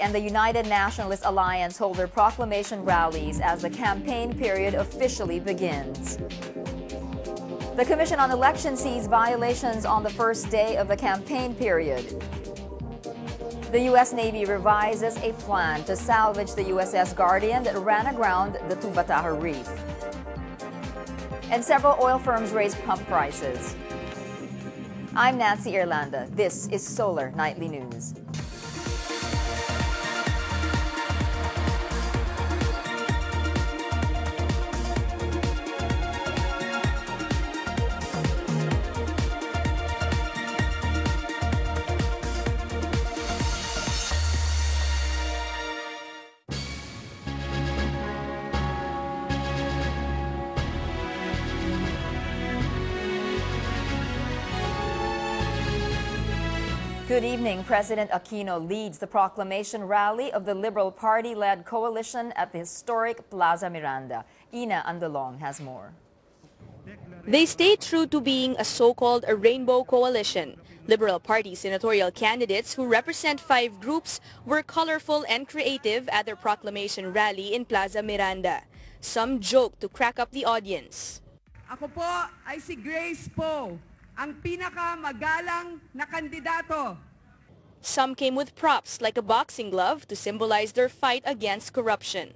And the United Nationalist Alliance hold their proclamation rallies as the campaign period officially begins. The Commission on Elections sees violations on the first day of the campaign period. The U.S. Navy revises a plan to salvage the USS Guardian that ran aground the Tubataha Reef. And several oil firms raise pump prices. I'm Nancy Irlanda. This is Solar Nightly News. Good evening. President Aquino leads the proclamation rally of the Liberal Party-led coalition at the historic Plaza Miranda. Ina Andolong has more. They stayed true to being a so-called rainbow coalition. Liberal Party senatorial candidates who represent 5 groups were colorful and creative at their proclamation rally in Plaza Miranda. Some joked to crack up the audience. Ako po ay si Grace Poe, ang pinakamagalang na kandidato. Some came with props like a boxing glove to symbolize their fight against corruption.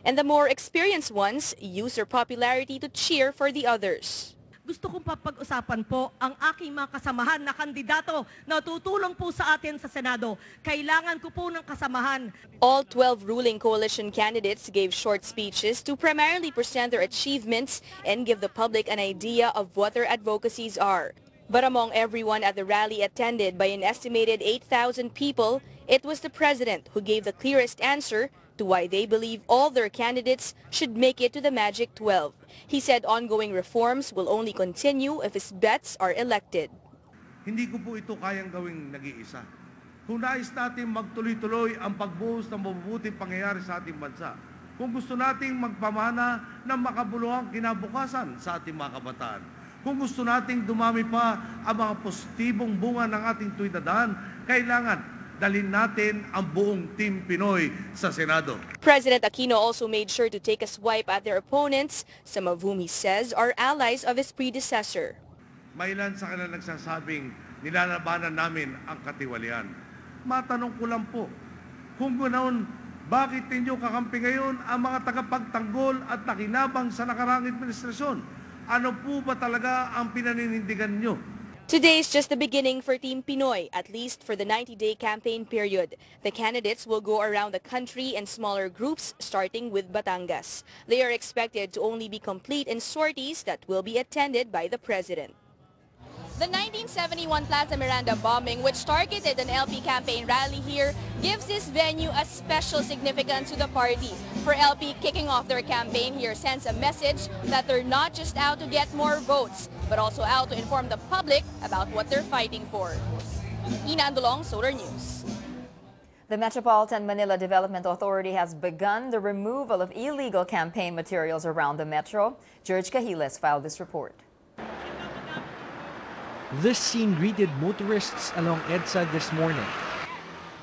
And the more experienced ones use their popularity to cheer for the others. Gusto kong papag-usapan po ang aking mga kasamahan na kandidato na tutulong po sa atin sa Senado. Kailangan ko po ng kasamahan. All 12 ruling coalition candidates gave short speeches to primarily present their achievements and give the public an idea of what their advocacies are. But among everyone at the rally attended by an estimated 8,000 people, it was the president who gave the clearest answer to why they believe all their candidates should make it to the Magic 12. He said ongoing reforms will only continue if his bets are elected. Hindi ko po ito kayang gawing nag-iisa. Kung nais natin magtuloy-tuloy ang pagbuhos ng mabubuting pangyayari sa ating bansa, kung gusto nating magpamana ng makabuluhang kinabukasan sa ating mga kabataan, kung gusto nating dumami pa ang mga positibong bunga ng ating tuwidadaan, kailangan dalhin natin ang buong Team Pinoy sa Senado. President Aquino also made sure to take a swipe at their opponents, some of whom he says are allies of his predecessor. May ilan sa kanila nagsasabing nilalabanan namin ang katiwalian. Matanong ko lang po, kung ganoon, bakit ninyo kakampi ngayon ang mga tagapagtanggol at nakinabang sa nakaraang administrasyon? Ano po ba talaga ang pinaninindigan nyo? Today is just the beginning for Team Pinoy, at least for the 90-day campaign period. The candidates will go around the country in smaller groups, starting with Batangas. They are expected to only be complete in sorties that will be attended by the president. The 1971 Plaza Miranda bombing, which targeted an LP campaign rally here, gives this venue a special significance to the party. For LP, kicking off their campaign here sends a message that they're not just out to get more votes, but also out to inform the public about what they're fighting for. Ina Andolong, Solar News. The Metropolitan Manila Development Authority has begun the removal of illegal campaign materials around the metro. George Cahiles filed this report. This scene greeted motorists along EDSA this morning.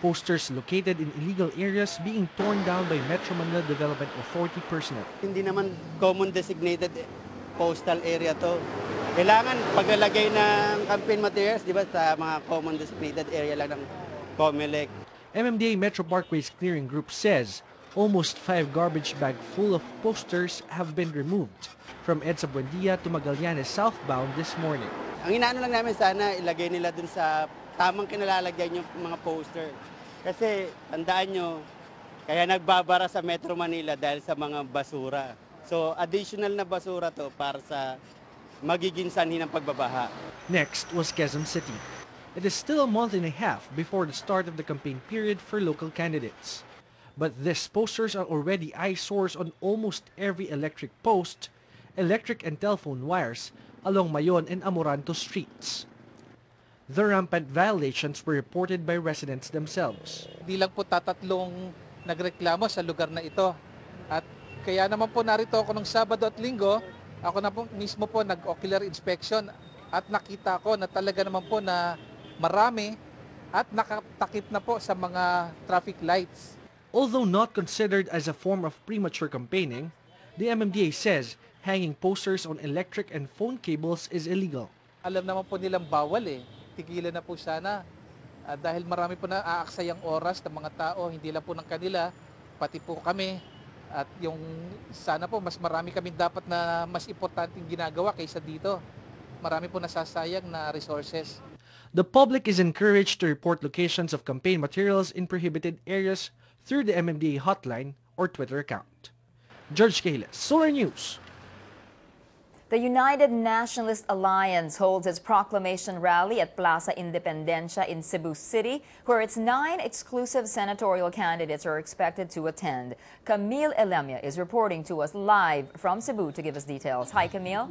Posters located in illegal areas being torn down by Metro Manila Development Authority personnel. Hindi naman common designated postal area to. Kailangan paglalagay ng campaign materials, di ba, sa mga common designated area lang ng COMELEC. MMDA Metro Parkways Clearing Group says almost 5 garbage bags full of posters have been removed from EDSA Buendia to Magallanes southbound this morning. Ang inaano lang namin sana ilagay nila dun sa tamang kinalalagyan yung mga poster. Kasi tandaan nyo, kaya nagbabara sa Metro Manila dahil sa mga basura. So additional na basura to para sa magiging sanhi ng pagbabaha. Next was Quezon City. It is still a month and a half before the start of the campaign period for local candidates. But these posters are already eyesores on almost every electric post, electric and telephone wires along Mayon and Amoranto streets. The rampant violations were reported by residents themselves. Di lang po tatatlong nagreklamo sa lugar na ito. At kaya naman po narito ako ng Sabado at Linggo, ako na po mismo po nag-ocular inspection at nakita ko na talaga naman po na marami at nakatakip na po sa mga traffic lights. Although not considered as a form of premature campaigning, the MMDA says hanging posters on electric and phone cables is illegal. Alam naman po nilang bawal eh. Tigilan na po sana. Dahil marami po na aaksayang oras ng mga tao, hindi lang po ng kanila, pati po kami. At yung sana po mas marami kami dapat na mas importanteng ginagawa kaysa dito. Marami po nasasayang na resources. The public is encouraged to report locations of campaign materials in prohibited areas through the MMDA hotline or Twitter account. George Cahiles, Solar News. The United Nationalist Alliance holds its proclamation rally at Plaza Independencia in Cebu City, where its 9 exclusive senatorial candidates are expected to attend. Camille Elemia is reporting to us live from Cebu to give us details. Hi, Camille.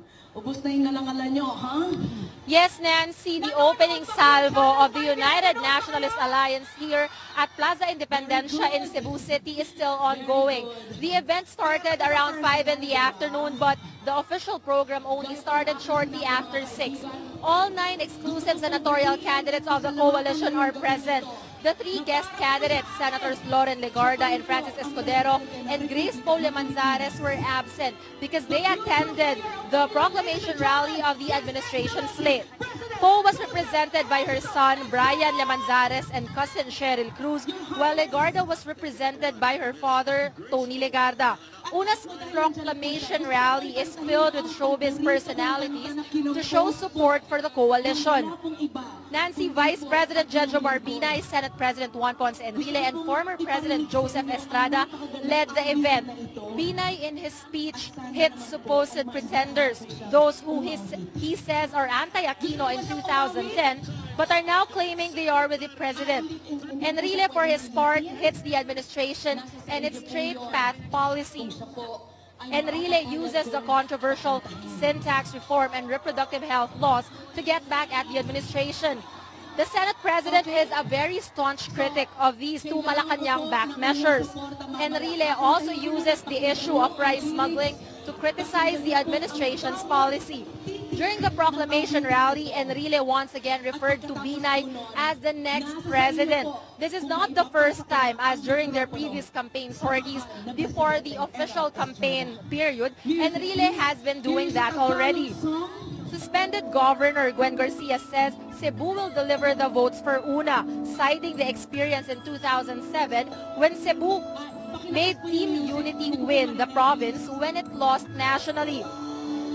Yes, Nancy, the opening salvo of the United Nationalist Alliance here at Plaza Independencia in Cebu City is still ongoing. The event started around 5 in the afternoon, but the official program only started shortly after 6. All 9 exclusive senatorial candidates of the coalition are present. The 3 guest candidates, Senators Loren Legarda and Francis Escudero and Grace Poe Lemanzares, were absent because they attended the proclamation rally of the administration slate. Poe was represented by her son, Brian Lemanzares, and cousin Cheryl Cruz, while Legarda was represented by her father, Tony Legarda. Una's proclamation rally is filled with showbiz personalities to show support for the coalition. Nancy, Vice President Jejo Barbina, Senate President Juan Ponce Enrile, and former President Joseph Estrada led the event. Binay, in his speech, hit supposed pretenders, those who he says are anti-Aquino in 2010, but are now claiming they are with the president. Enrile, for his part, hits the administration and its straight path policy. Enrile uses the controversial sin tax reform and reproductive health laws to get back at the administration. The Senate President is a very staunch critic of these 2 Malacanang-backed measures. Enrile also uses the issue of rice smuggling to criticize the administration's policy. During the proclamation rally, Enrile once again referred to Binay as the next president. This is not the first time, as during their previous campaign sorties before the official campaign period, Enrile has been doing that already. Suspended Governor Gwen Garcia says Cebu will deliver the votes for Una, citing the experience in 2007 when Cebu made Team Unity win the province when it lost nationally.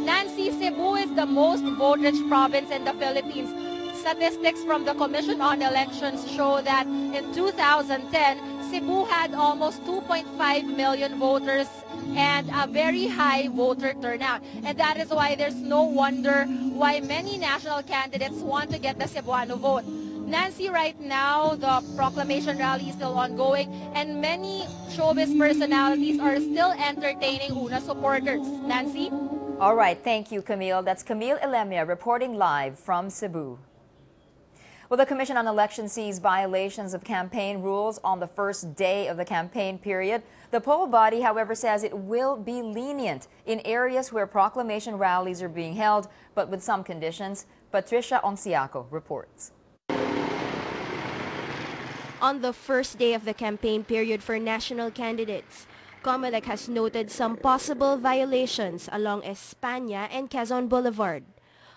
Nancy, Cebu is the most vote-rich province in the Philippines. Statistics from the Commission on Elections show that in 2010, Cebu had almost 2.5 million voters and a very high voter turnout. And that is why there's no wonder why many national candidates want to get the Cebuano vote. Nancy, right now, the proclamation rally is still ongoing and many showbiz personalities are still entertaining Una supporters. Nancy? All right, thank you, Camille. That's Camille Elemia reporting live from Cebu. Well, the Commission on Elections sees violations of campaign rules on the first day of the campaign period. The poll body, however, says it will be lenient in areas where proclamation rallies are being held, but with some conditions. Patricia Onciaco reports. On the first day of the campaign period for national candidates, COMELEC has noted some possible violations along España and Quezon Boulevard.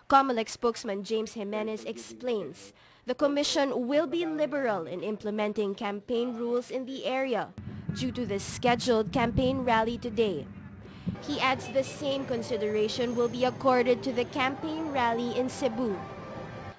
COMELEC spokesman James Jimenez explains the Commission will be liberal in implementing campaign rules in the area due to the scheduled campaign rally today. He adds the same consideration will be accorded to the campaign rally in Cebu.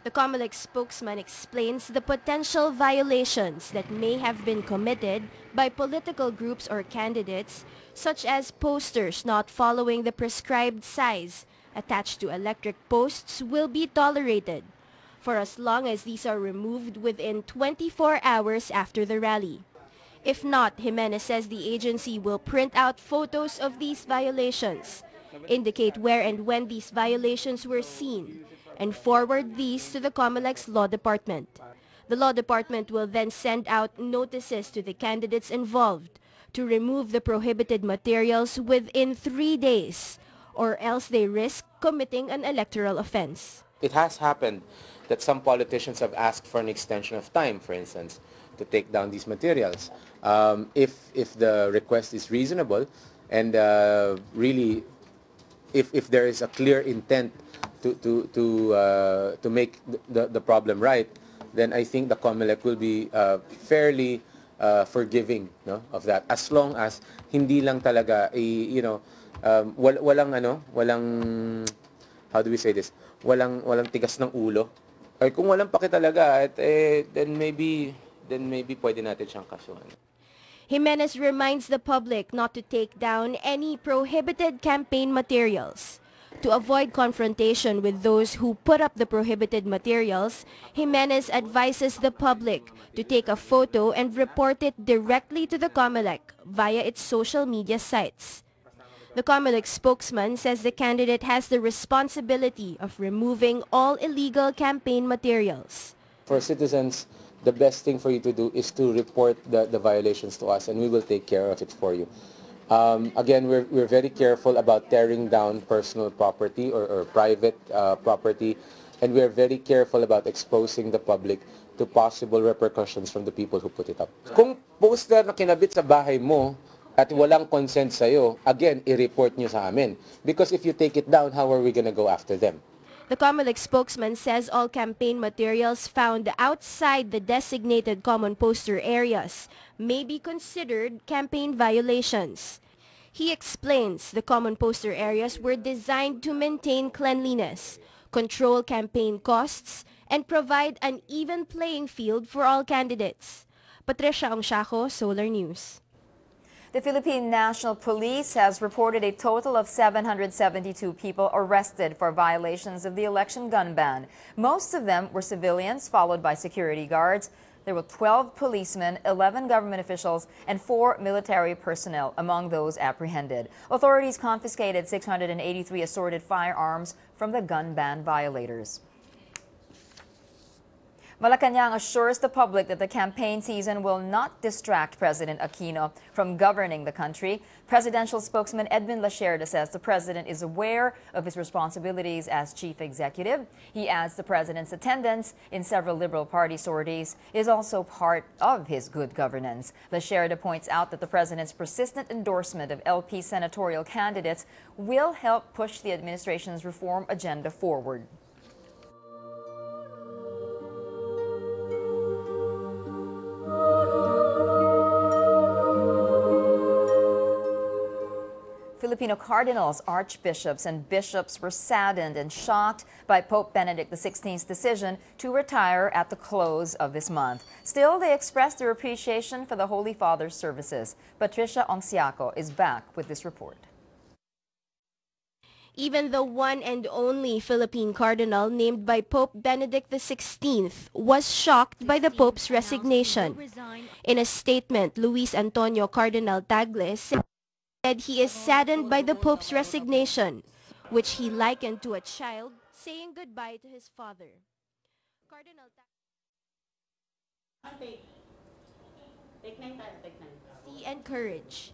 The COMELEC spokesman explains the potential violations that may have been committed by political groups or candidates, such as posters not following the prescribed size attached to electric posts will be tolerated, for as long as these are removed within 24 hours after the rally. If not, Jimenez says the agency will print out photos of these violations, indicate where and when these violations were seen, and forward these to the COMELEC's Law Department. The Law Department will then send out notices to the candidates involved to remove the prohibited materials within 3 days, or else they risk committing an electoral offense. It has happened that some politicians have asked for an extension of time, for instance, to take down these materials. If the request is reasonable and really if there is a clear intent to make the problem right, then I think the COMELEC will be fairly forgiving, no, of that, as long as hindi lang talaga walang how do we say this, walang tigas ng ulo. Or kung walang paki talaga, then maybe pwede natin siyang kasuhan. Jimenez reminds the public not to take down any prohibited campaign materials. To avoid confrontation with those who put up the prohibited materials, Jimenez advises the public to take a photo and report it directly to the COMELEC via its social media sites. The COMELEC spokesman says the candidate has the responsibility of removing all illegal campaign materials. For citizens, the best thing for you to do is to report the violations to us, and we will take care of it for you. Again, we're very careful about tearing down personal property or private property, and we're very careful about exposing the public to possible repercussions from the people who put it up. Kung poster na kinabit sa bahay mo at walang consent sa'yo, again, i-report nyo sa amin. Because if you take it down, how are we gonna go after them? The COMELEC spokesman says all campaign materials found outside the designated common poster areas may be considered campaign violations. He explains the common poster areas were designed to maintain cleanliness, control campaign costs, and provide an even playing field for all candidates. Patricia Ongsiaco, Solar News. The Philippine National Police has reported a total of 772 people arrested for violations of the election gun ban. Most of them were civilians, followed by security guards. There were 12 policemen, 11 government officials, and 4 military personnel among those apprehended. Authorities confiscated 683 assorted firearms from the gun ban violators. Malacanang assures the public that the campaign season will not distract President Aquino from governing the country. Presidential spokesman Edwin Lacerda says the president is aware of his responsibilities as chief executive. He adds the president's attendance in several Liberal Party sorties is also part of his good governance. Lacerda points out that the president's persistent endorsement of LP senatorial candidates will help push the administration's reform agenda forward. Filipino cardinals, archbishops, and bishops were saddened and shocked by Pope Benedict XVI's decision to retire at the close of this month. Still, they expressed their appreciation for the Holy Father's services. Patricia Ongsiaco is back with this report. Even the one and only Philippine cardinal named by Pope Benedict XVI was shocked by the Pope's resignation. In a statement, Luis Antonio Cardinal Tagle said he is saddened by the Pope's resignation, which he likened to a child saying goodbye to his father. Cardinal Tagle, see and courage.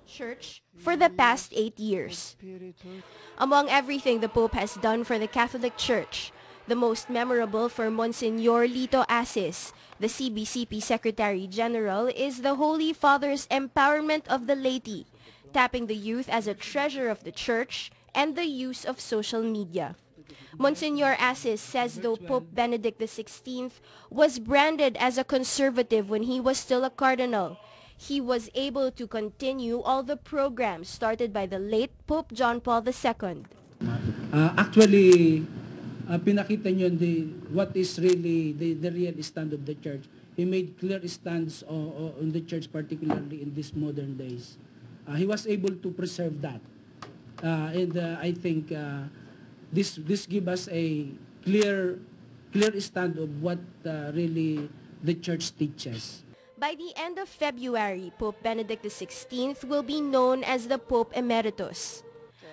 Church for the past 8 years. Among everything the Pope has done for the Catholic Church, the most memorable for Monsignor Lito Asis, the CBCP Secretary General, is the Holy Father's empowerment of the laity, tapping the youth as a treasure of the Church and the use of social media. Monsignor Asis says though Pope Benedict XVI was branded as a conservative when he was still a cardinal, he was able to continue all the programs started by the late Pope John Paul II. Actually, pinakita niyo what is really the real stand of the church. He made clear stands on the church, particularly in these modern days. He was able to preserve that. And I think this gives us a clear stand of what really the church teaches. By the end of February, Pope Benedict XVI will be known as the Pope Emeritus.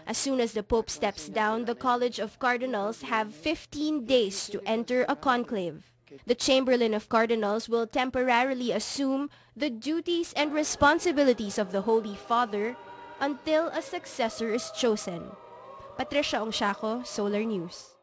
As soon as the Pope steps down, the College of Cardinals have 15 days to enter a conclave. The Chamberlain of Cardinals will temporarily assume the duties and responsibilities of the Holy Father until a successor is chosen. Patricia Ongsiaco, Solar News.